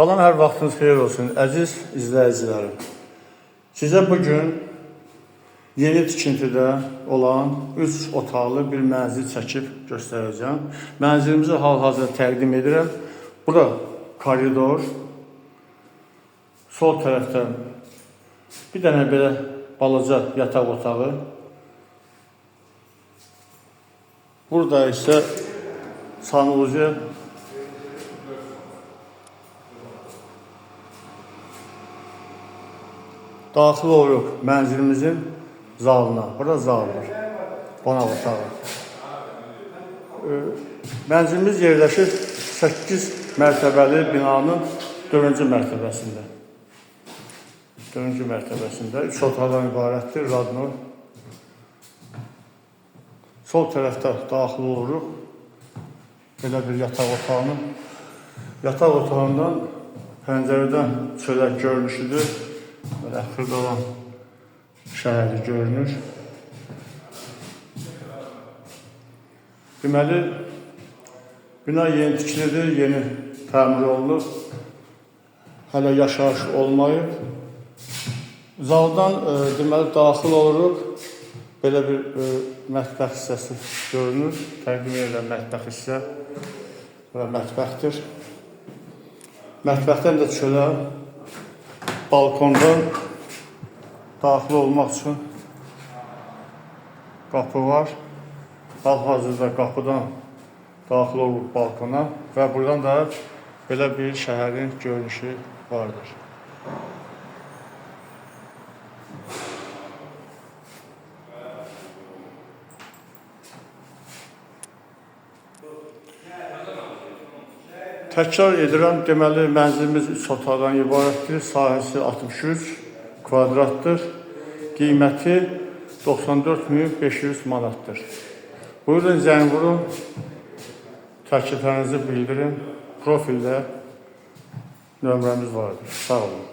Salam, hər vaxtınız xeyir olsun, əziz izləyicilərim. Sizə bugün yeni tikintidə olan 3 otaqlı bir mənzil çəkib göstərəcəm. Mənzilimizi hal-hazırda təqdim edirəm. Bura koridor, sol tərəfdən bir dənə belə balaca yataq otağı. Burada isə sanuzi. Daxil oluruq mənzilimizin zalına. Burada zaldır, qonaq otağı. Mənzilimiz yerləşir 8 mərtəbəli binanın 4-cü mərtəbəsində. 4-cü mərtəbəsində 3 otaqdan ibarətdir, radnor. Sol tərəfdə daxil oluruq. Belə bir yataq otağının. Yataq otağından pəncərədən çölək görünüşüdür. Belə xırda olan şəhəri görünür. Deməli, bina yeni tikilidir, yeni təmir olunur. Hələ yaşayış olmayıb. Zaldan deməli, daxil oluruq. Belə bir mətbəx hissəsi görünür. Təqdim edilən mətbəx hissə və mətbəxdir. Mətbəxdən də çölə, balkondan daxil olmaq üçün qapı var. Hal-hazırda qapıdan daxil olup balkona və buradan da belə bir şəhərin görünüşü vardır. Təkrar edirəm, deməli, mənzilimiz 3 otaqdan ibarətdir, sahəsi 63 kvadratdır, qiyməti 94.500 manatdır. Buyurun, zəng vurun, təkliflərinizi bildirin, profildə nömrəmiz vardır. Sağ olun.